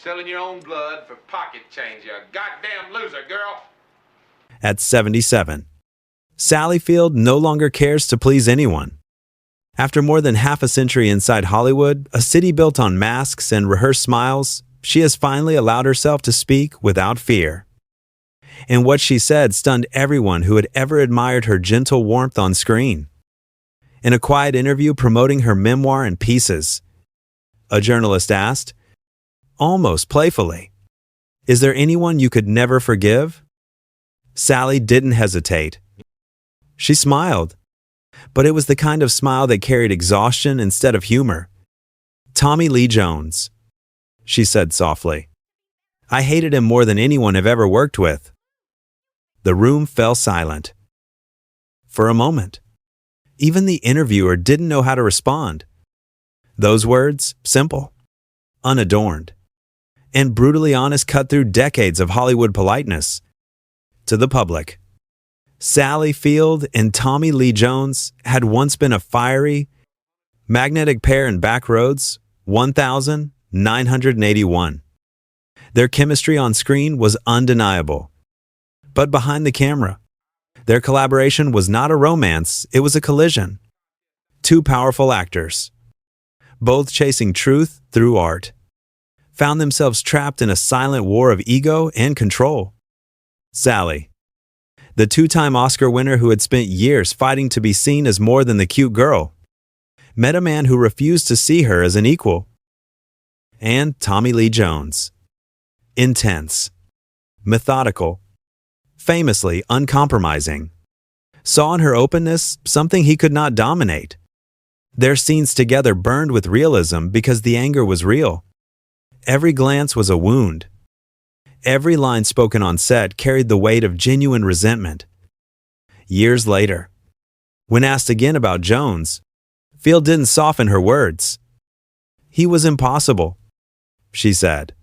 Selling your own blood for pocket change, you goddamn loser, girl. At 77, Sally Field no longer cares to please anyone. After more than half a century inside Hollywood, a city built on masks and rehearsed smiles, she has finally allowed herself to speak without fear. And what she said stunned everyone who had ever admired her gentle warmth on screen. In a quiet interview promoting her memoir in pieces, a journalist asked, almost playfully, "Is there anyone you could never forgive?" Sally didn't hesitate. She smiled, but it was the kind of smile that carried exhaustion instead of humor. "Tommy Lee Jones," she said softly. "I hated him more than anyone I've ever worked with." The room fell silent. For a moment, even the interviewer didn't know how to respond. Those words, simple, unadorned, and brutally honest, cut through decades of Hollywood politeness. To the public, Sally Field and Tommy Lee Jones had once been a fiery, magnetic pair in Backroads 1981. Their chemistry on screen was undeniable. But behind the camera, their collaboration was not a romance, it was a collision. Two powerful actors, both chasing truth through art, found themselves trapped in a silent war of ego and control. Sally, the two-time Oscar winner who had spent years fighting to be seen as more than the cute girl, met a man who refused to see her as an equal. And Tommy Lee Jones, intense, methodical, famously uncompromising, saw in her openness something he could not dominate. Their scenes together burned with realism because the anger was real. Every glance was a wound. Every line spoken on set carried the weight of genuine resentment. Years later, when asked again about Jones, Field didn't soften her words. "He was impossible," she said,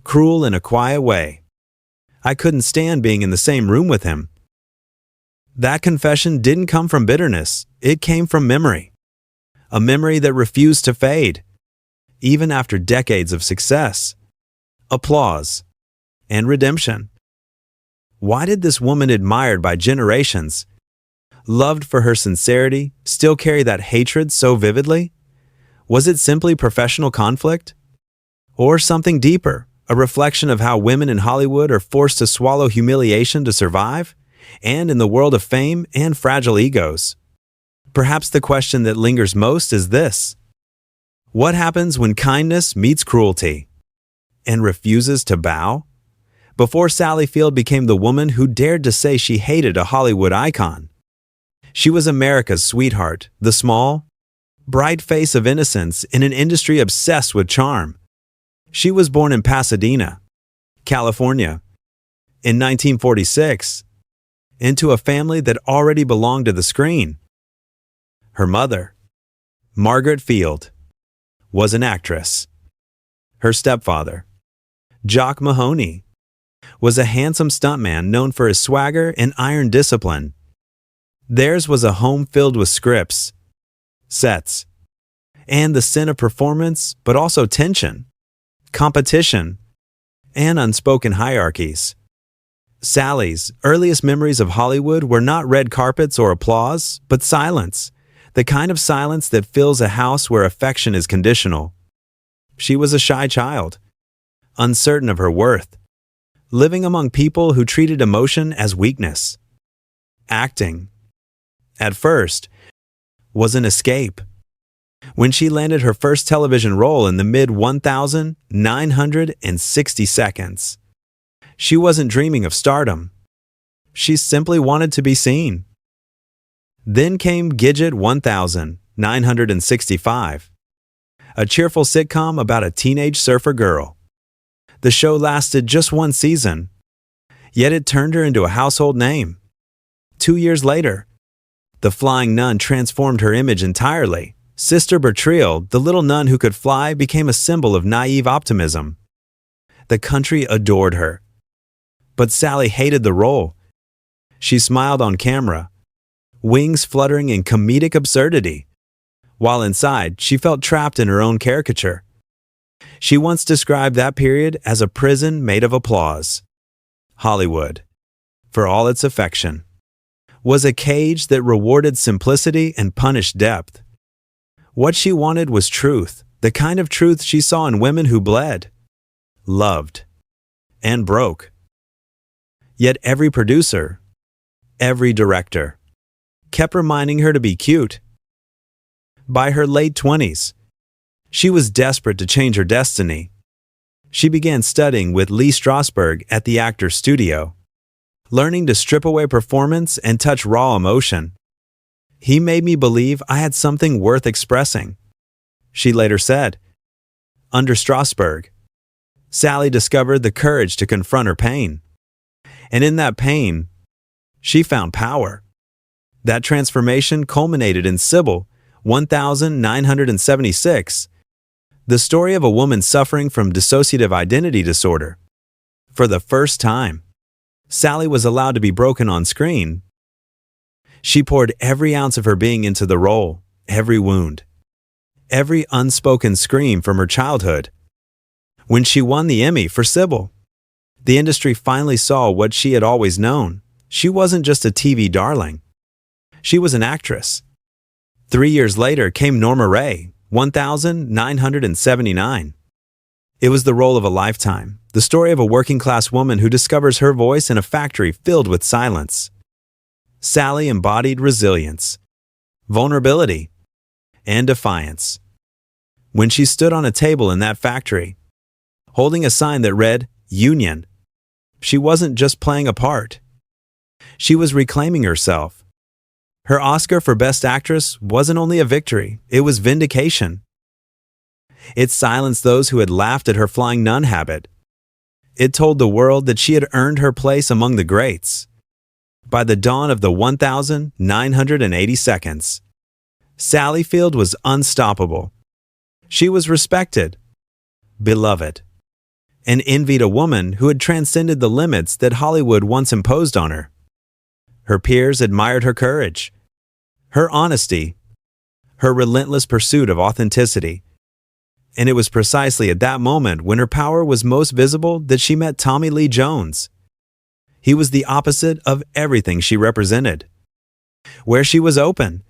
"cruel in a quiet way. I couldn't stand being in the same room with him." That confession didn't come from bitterness, it came from memory. A memory that refused to fade, even after decades of success, applause, and redemption. Why did this woman admired by generations, loved for her sincerity, still carry that hatred so vividly? Was it simply professional conflict? Or something deeper, a reflection of how women in Hollywood are forced to swallow humiliation to survive, and in the world of fame and fragile egos? Perhaps the question that lingers most is this: what happens when kindness meets cruelty and refuses to bow? Before Sally Field became the woman who dared to say she hated a Hollywood icon, she was America's sweetheart, the small, bright face of innocence in an industry obsessed with charm. She was born in Pasadena, California, in 1946, into a family that already belonged to the screen. Her mother, Margaret Field, was an actress. Her stepfather, Jock Mahoney, was a handsome stuntman known for his swagger and iron discipline. Theirs was a home filled with scripts, sets, and the sin of performance, but also tension, competition, and unspoken hierarchies. Sally's earliest memories of Hollywood were not red carpets or applause, but silence, the kind of silence that fills a house where affection is conditional. She was a shy child, uncertain of her worth, living among people who treated emotion as weakness. Acting, at first, was an escape. When she landed her first television role in the mid-1960 seconds, she wasn't dreaming of stardom. She simply wanted to be seen. Then came Gidget 1965, a cheerful sitcom about a teenage surfer girl. The show lasted just one season, yet it turned her into a household name. 2 years later, The Flying Nun transformed her image entirely. Sister Bertrille, the little nun who could fly, became a symbol of naive optimism. The country adored her. But Sally hated the role. She smiled on camera, wings fluttering in comedic absurdity, while inside she felt trapped in her own caricature. She once described that period as a prison made of applause. Hollywood, for all its affection, was a cage that rewarded simplicity and punished depth. What she wanted was truth, the kind of truth she saw in women who bled, loved, and broke. Yet every producer, every director, kept reminding her to be cute. By her late 20s, she was desperate to change her destiny. She began studying with Lee Strasberg at the Actors Studio, learning to strip away performance and touch raw emotion. He made me believe I had something worth expressing, she later said. Under Strasberg, Sally discovered the courage to confront her pain. And in that pain, she found power. That transformation culminated in Sybil, 1976, the story of a woman suffering from dissociative identity disorder. For the first time, Sally was allowed to be broken on screen. She poured every ounce of her being into the role, every wound, every unspoken scream from her childhood. When she won the Emmy for Sybil, the industry finally saw what she had always known. She wasn't just a TV darling. She was an actress. 3 years later came Norma Rae, 1979. It was the role of a lifetime, the story of a working-class woman who discovers her voice in a factory filled with silence. Sally embodied resilience, vulnerability, and defiance. When she stood on a table in that factory, holding a sign that read, "Union," she wasn't just playing a part. She was reclaiming herself. Her Oscar for Best Actress wasn't only a victory, it was vindication. It silenced those who had laughed at her flying nun habit. It told the world that she had earned her place among the greats. By the dawn of the 1980 seconds, Sally Field was unstoppable. She was respected, beloved, and envied, a woman who had transcended the limits that Hollywood once imposed on her. Her peers admired her courage, her honesty, her relentless pursuit of authenticity. And it was precisely at that moment when her power was most visible that she met Tommy Lee Jones. He was the opposite of everything she represented. Where she was open,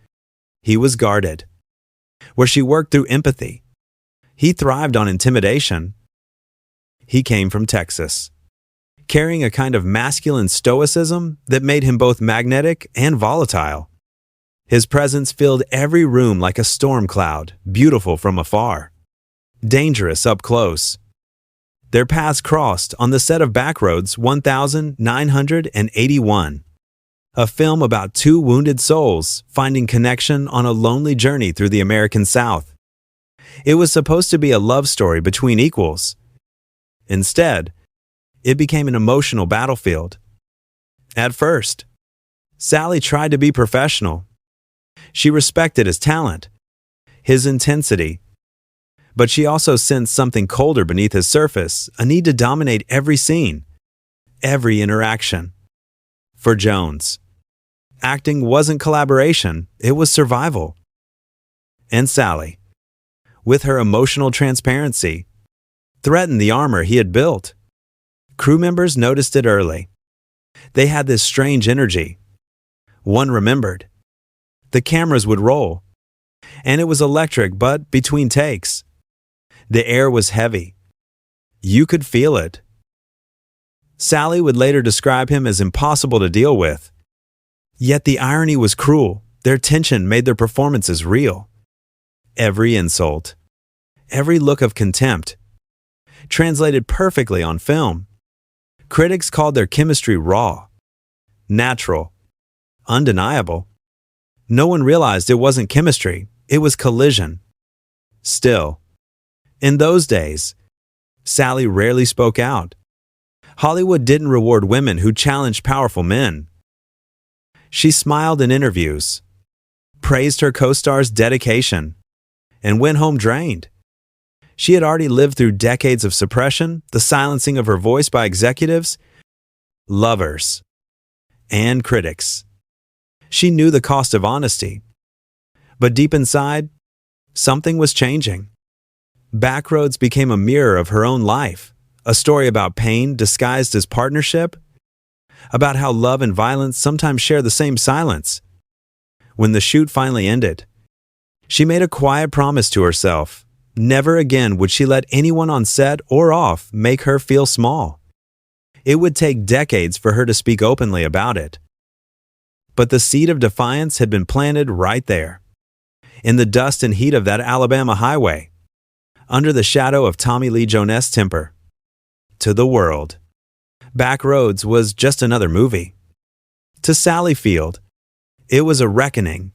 he was guarded. Where she worked through empathy, he thrived on intimidation. He came from Texas, carrying a kind of masculine stoicism that made him both magnetic and volatile. His presence filled every room like a storm cloud, beautiful from afar, dangerous up close. Their paths crossed on the set of Backroads 1981, a film about two wounded souls finding connection on a lonely journey through the American South. It was supposed to be a love story between equals. Instead, it became an emotional battlefield. At first, Sally tried to be professional. She respected his talent, his intensity, but she also sensed something colder beneath his surface, a need to dominate every scene, every interaction. For Jones, acting wasn't collaboration, it was survival. And Sally, with her emotional transparency, threatened the armor he had built. Crew members noticed it early. They had this strange energy. One remembered. The cameras would roll, and it was electric, but between takes, the air was heavy. You could feel it. Sally would later describe him as impossible to deal with. Yet the irony was cruel. Their tension made their performances real. Every insult, every look of contempt, translated perfectly on film. Critics called their chemistry raw, natural, undeniable. No one realized it wasn't chemistry, it was collision. Still, in those days, Sally rarely spoke out. Hollywood didn't reward women who challenged powerful men. She smiled in interviews, praised her co-star's dedication, and went home drained. She had already lived through decades of suppression, the silencing of her voice by executives, lovers, and critics. She knew the cost of honesty. But deep inside, something was changing. Backroads became a mirror of her own life, a story about pain disguised as partnership, about how love and violence sometimes share the same silence. When the shoot finally ended, she made a quiet promise to herself. Never again would she let anyone on set or off make her feel small. It would take decades for her to speak openly about it. But the seed of defiance had been planted right there, in the dust and heat of that Alabama highway, under the shadow of Tommy Lee Jones' temper. To the world, Backroads was just another movie. To Sally Field, it was a reckoning,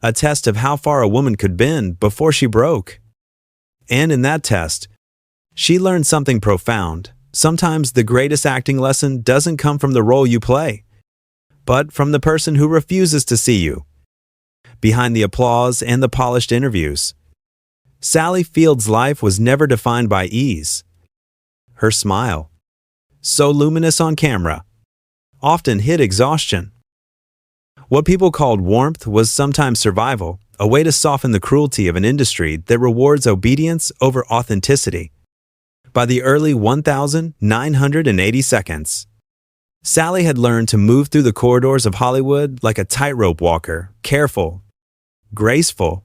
a test of how far a woman could bend before she broke. And in that test, she learned something profound. Sometimes the greatest acting lesson doesn't come from the role you play, but from the person who refuses to see you behind the applause and the polished interviews. Sally Field's life was never defined by ease. Her smile, so luminous on camera, often hid exhaustion. What people called warmth was sometimes survival, a way to soften the cruelty of an industry that rewards obedience over authenticity. By the early 1980 seconds, Sally had learned to move through the corridors of Hollywood like a tightrope walker, careful, graceful,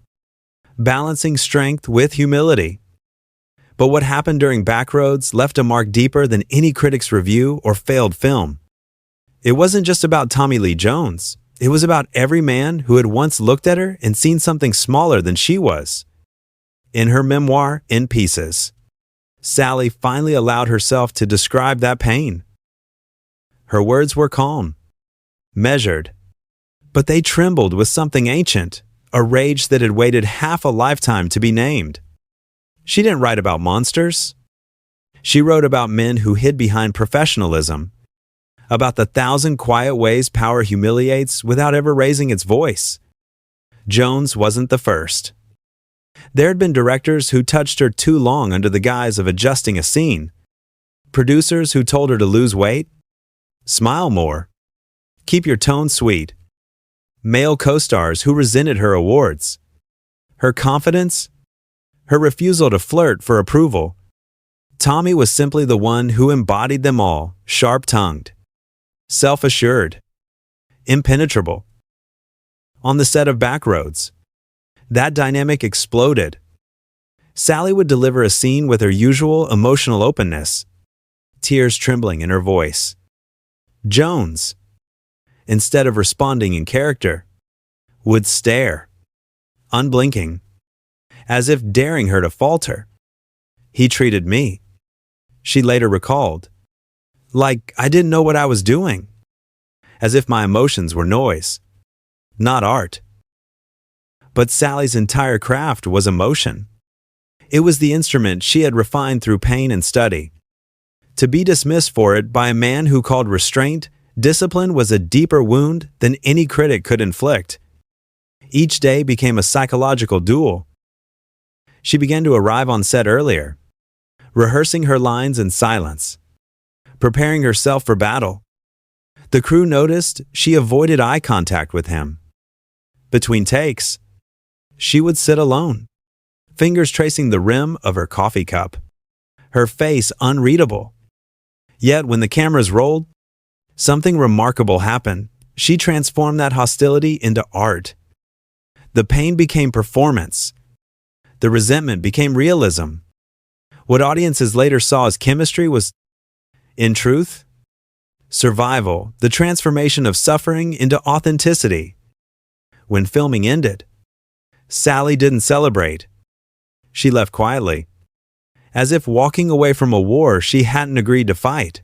balancing strength with humility. But what happened during Backroads left a mark deeper than any critic's review or failed film. It wasn't just about Tommy Lee Jones. It was about every man who had once looked at her and seen something smaller than she was. In her memoir, In Pieces, Sally finally allowed herself to describe that pain. Her words were calm, measured, but they trembled with something ancient, a rage that had waited half a lifetime to be named. She didn't write about monsters. She wrote about men who hid behind professionalism, about the 1,000 quiet ways power humiliates without ever raising its voice. Jones wasn't the first. There had been directors who touched her too long under the guise of adjusting a scene, producers who told her to lose weight, smile more, keep your tone sweet, male co-stars who resented her awards, her confidence, her refusal to flirt for approval. Tommy was simply the one who embodied them all, sharp-tongued, self-assured, impenetrable. On the set of Backroads, that dynamic exploded. Sally would deliver a scene with her usual emotional openness, tears trembling in her voice. Jones, instead of responding in character, would stare, unblinking, as if daring her to falter. He treated me, she later recalled, like I didn't know what I was doing, as if my emotions were noise, not art. But Sally's entire craft was emotion. It was the instrument she had refined through pain and study. To be dismissed for it by a man who called restraint discipline was a deeper wound than any critic could inflict. Each day became a psychological duel. She began to arrive on set earlier, rehearsing her lines in silence, preparing herself for battle. The crew noticed she avoided eye contact with him. Between takes, she would sit alone, fingers tracing the rim of her coffee cup, her face unreadable. Yet when the cameras rolled, something remarkable happened. She transformed that hostility into art. The pain became performance. The resentment became realism. What audiences later saw as chemistry was, in truth, survival, the transformation of suffering into authenticity. When filming ended, Sally didn't celebrate. She left quietly, as if walking away from a war she hadn't agreed to fight.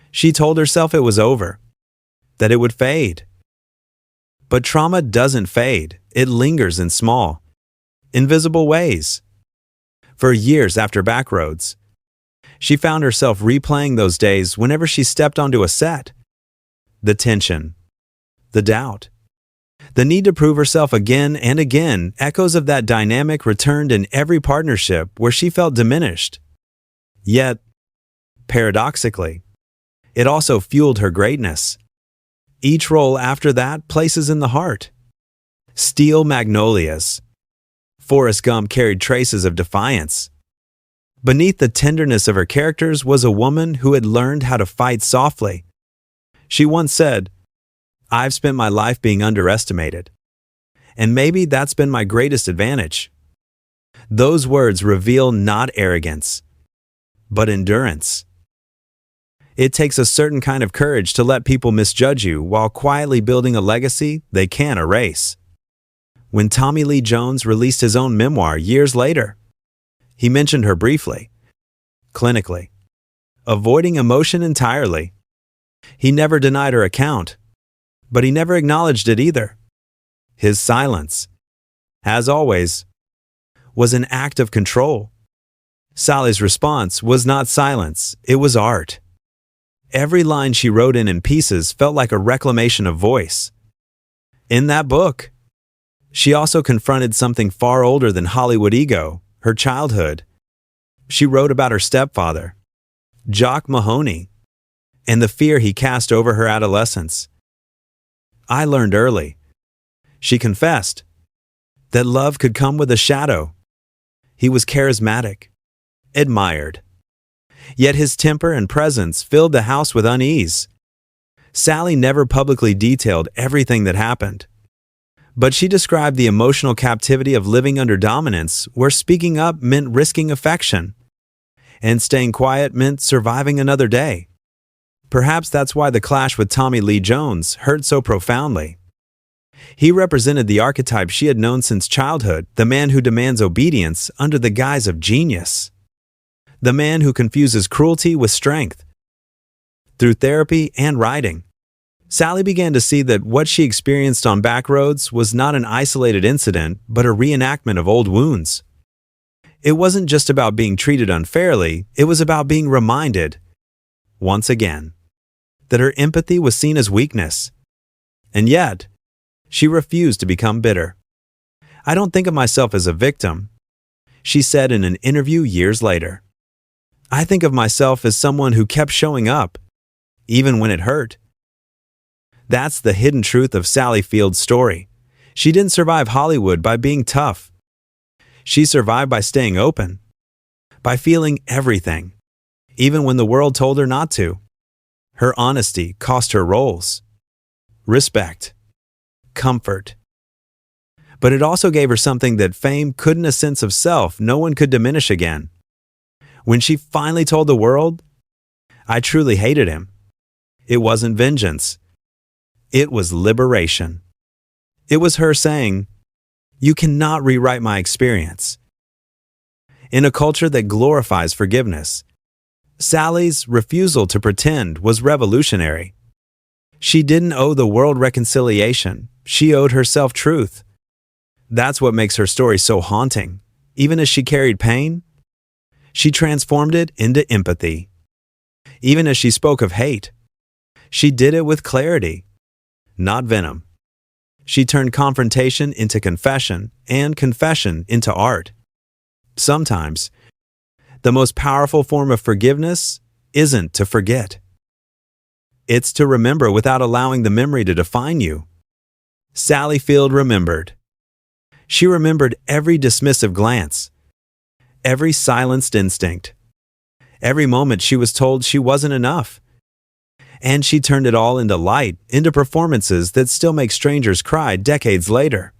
She told herself it was over, that it would fade. But trauma doesn't fade. It lingers in small, invisible ways. For years after Backroads, she found herself replaying those days whenever she stepped onto a set. The tension, the doubt, the need to prove herself again and again. Echoes of that dynamic returned in every partnership where she felt diminished. Yet, paradoxically, it also fueled her greatness. Each role after that places in the heart. Steel Magnolias, Forrest Gump carried traces of defiance. Beneath the tenderness of her characters was a woman who had learned how to fight softly. She once said, "I've spent my life being underestimated. And maybe that's been my greatest advantage." Those words reveal not arrogance, but endurance. It takes a certain kind of courage to let people misjudge you while quietly building a legacy they can't erase. When Tommy Lee Jones released his own memoir years later, he mentioned her briefly, clinically, avoiding emotion entirely. He never denied her account, but he never acknowledged it either. His silence, as always, was an act of control. Sally's response was not silence, it was art. Every line she wrote in pieces felt like a reclamation of voice. In that book, she also confronted something far older than Hollywood ego, her childhood. She wrote about her stepfather, Jock Mahoney, and the fear he cast over her adolescence. "I learned early," she confessed, "that love could come with a shadow. He was charismatic, admired. Yet his temper and presence filled the house with unease." Sally never publicly detailed everything that happened, but she described the emotional captivity of living under dominance where speaking up meant risking affection, and staying quiet meant surviving another day. Perhaps that's why the clash with Tommy Lee Jones hurt so profoundly. He represented the archetype she had known since childhood, the man who demands obedience under the guise of genius. The man who confuses cruelty with strength. Through therapy and writing, Sally began to see that what she experienced on back roads was not an isolated incident, but a reenactment of old wounds. It wasn't just about being treated unfairly, it was about being reminded, once again, that her empathy was seen as weakness. And yet, she refused to become bitter. "I don't think of myself as a victim," she said in an interview years later. "I think of myself as someone who kept showing up, even when it hurt." That's the hidden truth of Sally Field's story. She didn't survive Hollywood by being tough. She survived by staying open, by feeling everything, even when the world told her not to. Her honesty cost her roles, respect, comfort. But it also gave her something that fame couldn't, a sense of self no one could diminish again. When she finally told the world, "I truly hated him," it wasn't vengeance. It was liberation. It was her saying, "You cannot rewrite my experience." In a culture that glorifies forgiveness, Sally's refusal to pretend was revolutionary. She didn't owe the world reconciliation, she owed herself truth. That's what makes her story so haunting. Even as she carried pain, she transformed it into empathy. Even as she spoke of hate, she did it with clarity, not venom. She turned confrontation into confession and confession into art. Sometimes, the most powerful form of forgiveness isn't to forget. It's to remember without allowing the memory to define you. Sally Field remembered. She remembered every dismissive glance, every silenced instinct, every moment she was told she wasn't enough. And she turned it all into light, into performances that still make strangers cry decades later.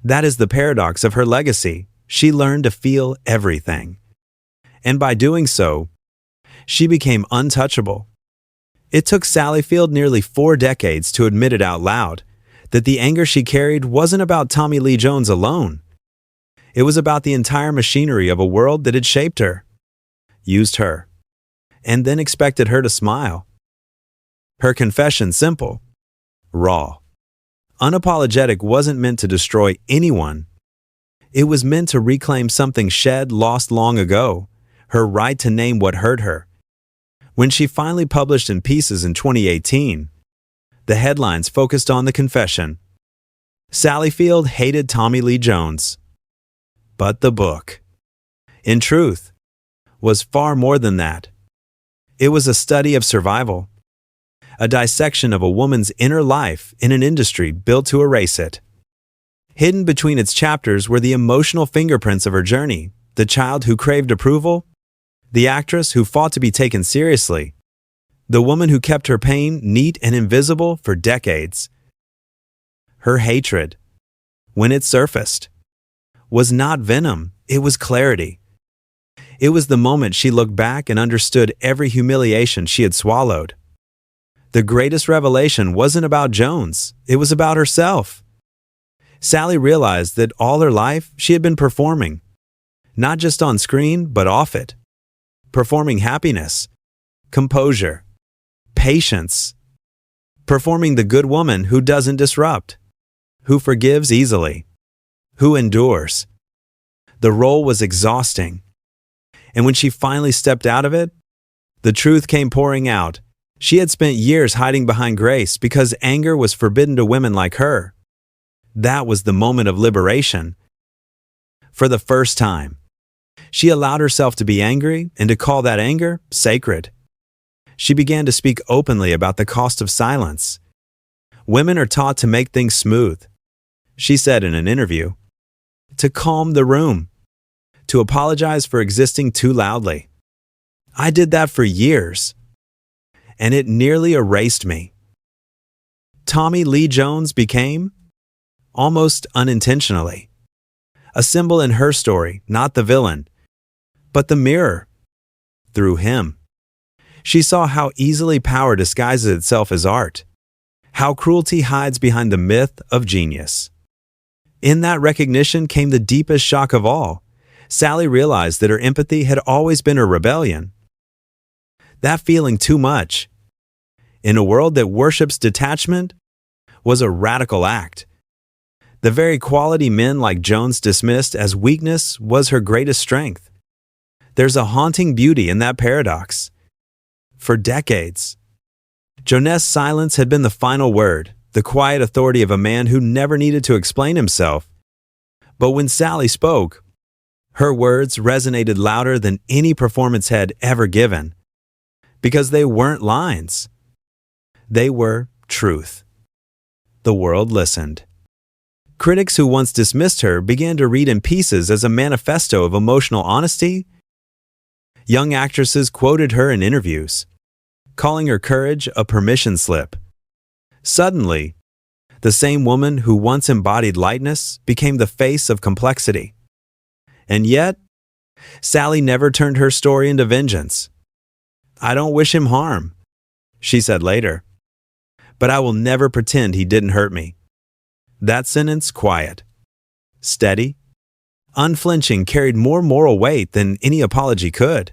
That is the paradox of her legacy. She learned to feel everything. And by doing so, she became untouchable. It took Sally Field nearly 4 decades to admit it out loud, that the anger she carried wasn't about Tommy Lee Jones alone. It was about the entire machinery of a world that had shaped her, used her, and then expected her to smile. Her confession, simple, raw, unapologetic, wasn't meant to destroy anyone. It was meant to reclaim something shed, lost long ago, her right to name what hurt her. When she finally published In Pieces in 2018, the headlines focused on the confession. Sally Field hated Tommy Lee Jones. But the book, in truth, was far more than that. It was a study of survival, a dissection of a woman's inner life in an industry built to erase it. Hidden between its chapters were the emotional fingerprints of her journey, the child who craved approval, the actress who fought to be taken seriously, the woman who kept her pain neat and invisible for decades. Her hatred, when it surfaced, was not venom, it was clarity. It was the moment she looked back and understood every humiliation she had swallowed. The greatest revelation wasn't about Jones, it was about herself. Sally realized that all her life she had been performing, not just on screen, but off it. Performing happiness, composure, patience. Performing the good woman who doesn't disrupt, who forgives easily, who endures. The role was exhausting. And when she finally stepped out of it, the truth came pouring out. She had spent years hiding behind grace because anger was forbidden to women like her. That was the moment of liberation. For the first time, she allowed herself to be angry and to call that anger sacred. She began to speak openly about the cost of silence. Women are taught to make things smooth, she said in an interview, to calm the room, to apologize for existing too loudly. I did that for years, and it nearly erased me. Tommy Lee Jones became, almost unintentionally, a symbol in her story, not the villain, but the mirror. Through him, she saw how easily power disguises itself as art, how cruelty hides behind the myth of genius. In that recognition came the deepest shock of all. Sally realized that her empathy had always been a rebellion. That feeling too much, in a world that worships detachment, was a radical act. The very quality men like Jones dismissed as weakness was her greatest strength. There's a haunting beauty in that paradox. For decades, Jones's silence had been the final word, the quiet authority of a man who never needed to explain himself. But when Sally spoke, her words resonated louder than any performance had ever given, because they weren't lines. They were truth. The world listened. Critics who once dismissed her began to read In Pieces as a manifesto of emotional honesty. Young actresses quoted her in interviews, calling her courage a permission slip. Suddenly, the same woman who once embodied lightness became the face of complexity. And yet, Sally never turned her story into vengeance. I don't wish him harm, she said later, but I will never pretend he didn't hurt me. That sentence, quiet, steady, unflinching, carried more moral weight than any apology could.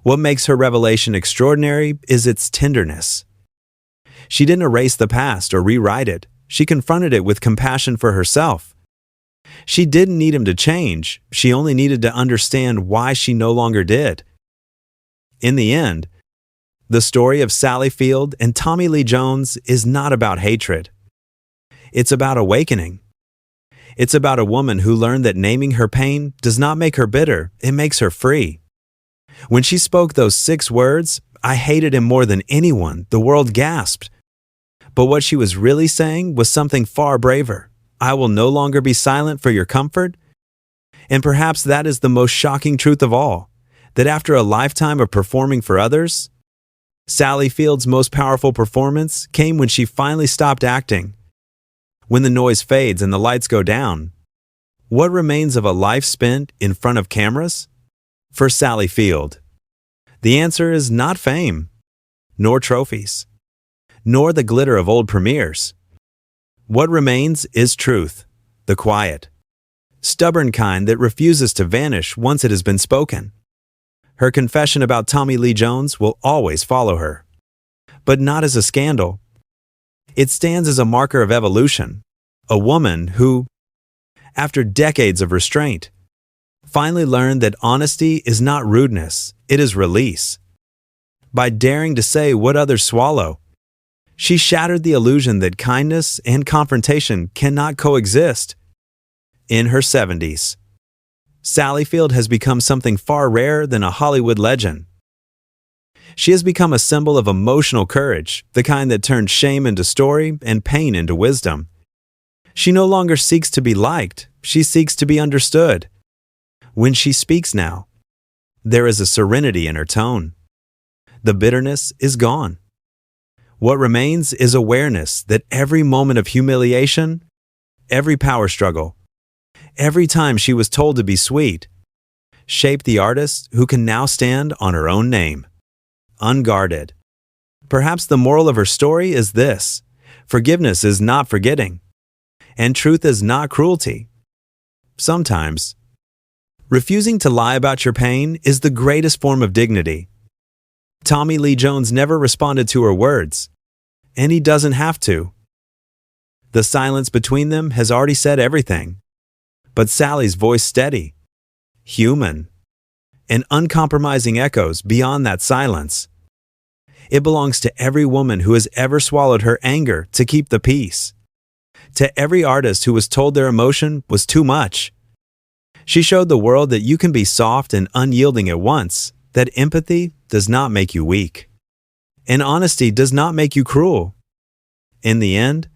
What makes her revelation extraordinary is its tenderness. She didn't erase the past or rewrite it. She confronted it with compassion for herself. She didn't need him to change. She only needed to understand why she no longer did. In the end, the story of Sally Field and Tommy Lee Jones is not about hatred. It's about awakening. It's about a woman who learned that naming her pain does not make her bitter, it makes her free. When she spoke those 6 words, I hated him more than anyone, the world gasped. But what she was really saying was something far braver. I will no longer be silent for your comfort. And perhaps that is the most shocking truth of all, that after a lifetime of performing for others, Sally Field's most powerful performance came when she finally stopped acting. When the noise fades and the lights go down, what remains of a life spent in front of cameras? For Sally Field, the answer is not fame, nor trophies, nor the glitter of old premieres. What remains is truth, the quiet, stubborn kind that refuses to vanish once it has been spoken. Her confession about Tommy Lee Jones will always follow her, but not as a scandal. It stands as a marker of evolution, a woman who, after decades of restraint, finally learned that honesty is not rudeness, it is release. By daring to say what others swallow, she shattered the illusion that kindness and confrontation cannot coexist. In her 70s, Sally Field has become something far rarer than a Hollywood legend. She has become a symbol of emotional courage, the kind that turned shame into story and pain into wisdom. She no longer seeks to be liked, she seeks to be understood. When she speaks now, there is a serenity in her tone. The bitterness is gone. What remains is awareness that every moment of humiliation, every power struggle, every time she was told to be sweet, shaped the artist who can now stand on her own name, unguarded. Perhaps the moral of her story is this: forgiveness is not forgetting, and truth is not cruelty. Sometimes, refusing to lie about your pain is the greatest form of dignity. Tommy Lee Jones never responded to her words, and he doesn't have to. The silence between them has already said everything. But Sally's voice steady, human, and uncompromising echoes beyond that silence. It belongs to every woman who has ever swallowed her anger to keep the peace. To every artist who was told their emotion was too much. She showed the world that you can be soft and unyielding at once, that empathy does not make you weak, and honesty does not make you cruel. In the end,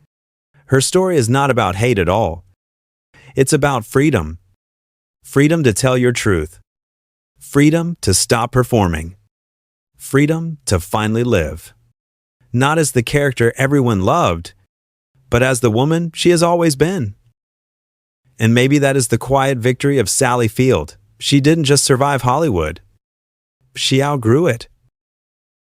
her story is not about hate at all. It's about freedom. Freedom to tell your truth. Freedom to stop performing. Freedom to finally live. Not as the character everyone loved, but as the woman she has always been. And maybe that is the quiet victory of Sally Field. She didn't just survive Hollywood. She outgrew it.